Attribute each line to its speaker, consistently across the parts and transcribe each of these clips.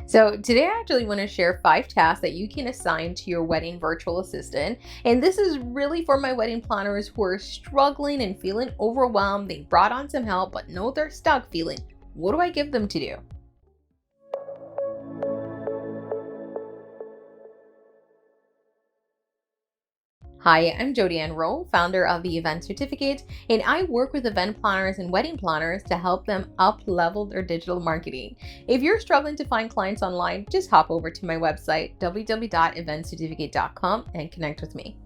Speaker 1: So today I actually want to share 5 tasks that you can assign to your wedding virtual assistant. And this is really for my wedding planners who are struggling and feeling overwhelmed. They brought on some help, but know they're stuck feeling, what do I give them to do? Hi, I'm Jody Ann Rowe, founder of the Event Certificate, and I work with event planners and wedding planners to help them up level their digital marketing. If you're struggling to find clients online, just hop over to my website, www.eventcertificate.com, and connect with me.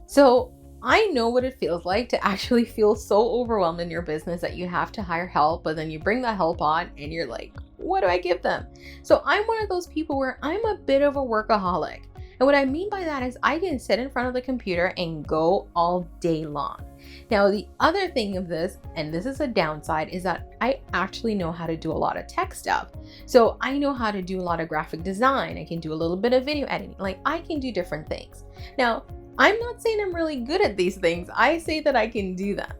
Speaker 1: So, I know what it feels like to actually feel so overwhelmed in your business that you have to hire help, but then you bring that help on and you're like, what do I give them? So, I'm one of those people where I'm a bit of a workaholic. And what I mean by that is I can sit in front of the computer and go all day long. Now, the other thing of this, and this is a downside, is that I actually know how to do a lot of tech stuff. So I know how to do a lot of graphic design. I can do a little bit of video editing. Like I can do different things. Now, I'm not saying I'm really good at these things. I say that I can do them.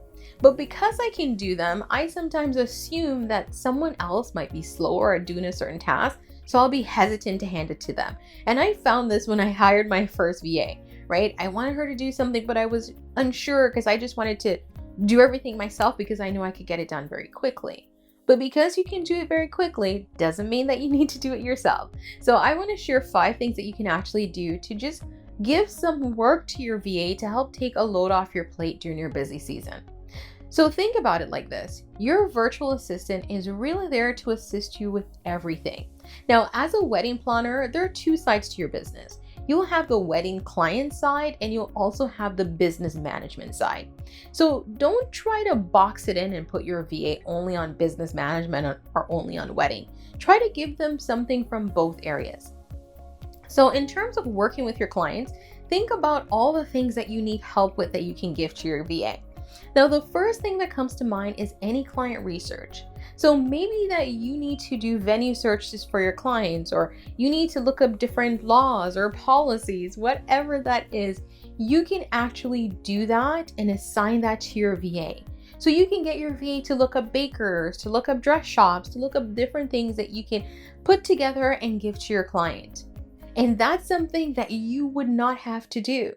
Speaker 1: But because I can do them, I sometimes assume that someone else might be slower at doing a certain task. So I'll be hesitant to hand it to them. And I found this when I hired my first VA, right? I wanted her to do something, but I was unsure because I just wanted to do everything myself because I knew I could get it done very quickly. But because you can do it very quickly, doesn't mean that you need to do it yourself. So I want to share 5 things that you can actually do to just give some work to your VA to help take a load off your plate during your busy season. So think about it like this. Your virtual assistant is really there to assist you with everything. Now, as a wedding planner, there are 2 sides to your business. You'll have the wedding client side and you'll also have the business management side. So don't try to box it in and put your VA only on business management or only on wedding. Try to give them something from both areas. So in terms of working with your clients, think about all the things that you need help with that you can give to your VA. Now, the first thing that comes to mind is any client research. So maybe that you need to do venue searches for your clients, or you need to look up different laws or policies, whatever that is, you can actually do that and assign that to your VA. So you can get your VA to look up bakers, to look up dress shops, to look up different things that you can put together and give to your client. And that's something that you would not have to do.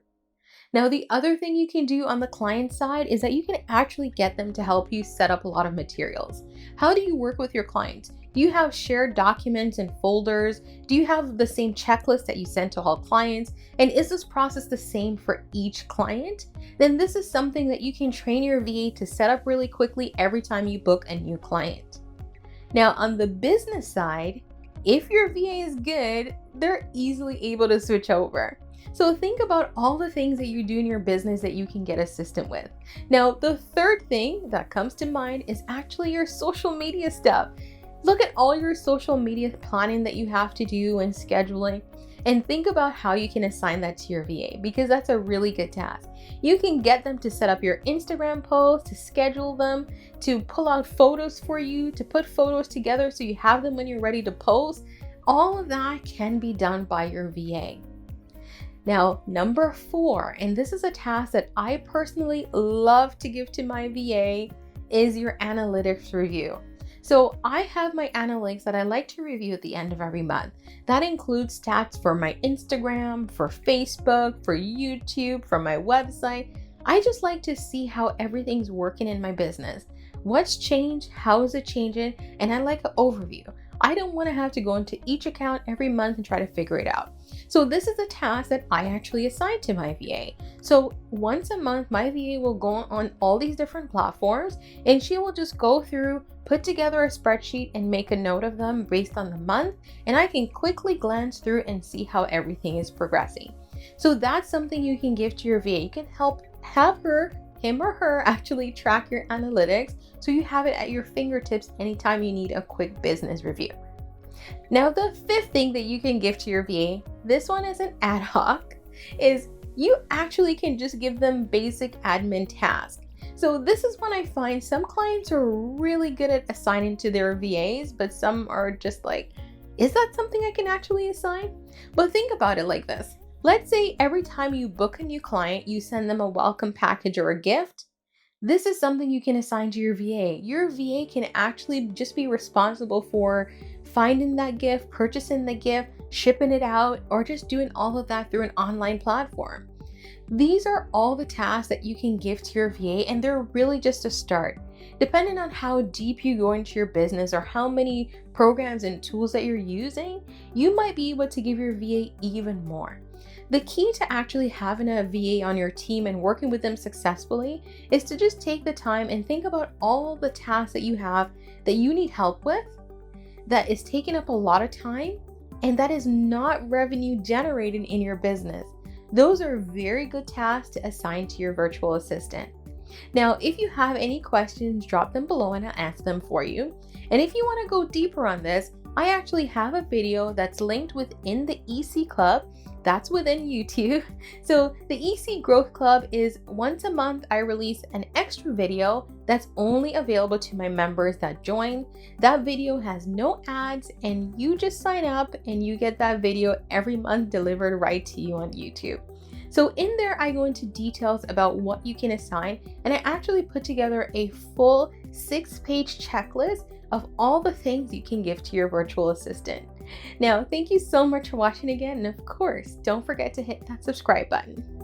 Speaker 1: Now, the other thing you can do on the client side is that you can actually get them to help you set up a lot of materials. How do you work with your clients? Do you have shared documents and folders? Do you have the same checklist that you send to all clients? And is this process the same for each client? Then this is something that you can train your VA to set up really quickly every time you book a new client. Now, on the business side, if your VA is good, they're easily able to switch over. So think about all the things that you do in your business that you can get assistant with. Now, the third thing that comes to mind is actually your social media stuff. Look at all your social media planning that you have to do and scheduling, and think about how you can assign that to your VA, because that's a really good task. You can get them to set up your Instagram posts, to schedule them, to pull out photos for you, to put photos together so you have them when you're ready to post. All of that can be done by your VA. Now, number 4, and this is a task that I personally love to give to my VA, is your analytics review. So I have my analytics that I like to review at the end of every month. That includes stats for my Instagram, for Facebook, for YouTube, for my website. I just like to see how everything's working in my business. What's changed? How is it changing? And I like an overview. I don't want to have to go into each account every month and try to figure it out. So this is a task that I actually assign to my VA. So once a month, my VA will go on all these different platforms and she will just go through, put together a spreadsheet and make a note of them based on the month. And I can quickly glance through and see how everything is progressing. So that's something you can give to your VA. You can have him or her actually track your analytics so you have it at your fingertips anytime you need a quick business review. Now, the 5th thing that you can give to your VA, this one is an ad hoc, is you actually can just give them basic admin tasks. So this is when I find some clients are really good at assigning to their VAs, but some are just like, is that something I can actually assign? But think about it like this. Let's say every time you book a new client, you send them a welcome package or a gift. This is something you can assign to your VA. Your VA can actually just be responsible for finding that gift, purchasing the gift, shipping it out, or just doing all of that through an online platform. These are all the tasks that you can give to your VA, and they're really just a start. Depending on how deep you go into your business or how many programs and tools that you're using, you might be able to give your VA even more. The key to actually having a VA on your team and working with them successfully is to just take the time and think about all the tasks that you have that you need help with, that is taking up a lot of time, and that is not revenue generating in your business. Those are very good tasks to assign to your virtual assistant. Now, if you have any questions, drop them below and I'll answer them for you. And if you want to go deeper on this, I actually have a video that's linked within the EC Club. That's within YouTube. So the EC Growth Club is once a month I release an extra video that's only available to my members that join. That video has no ads and you just sign up and you get that video every month delivered right to you on YouTube. So in there, I go into details about what you can assign, and I actually put together a full 6-page checklist of all the things you can give to your virtual assistant. Now, thank you so much for watching again, and of course, don't forget to hit that subscribe button.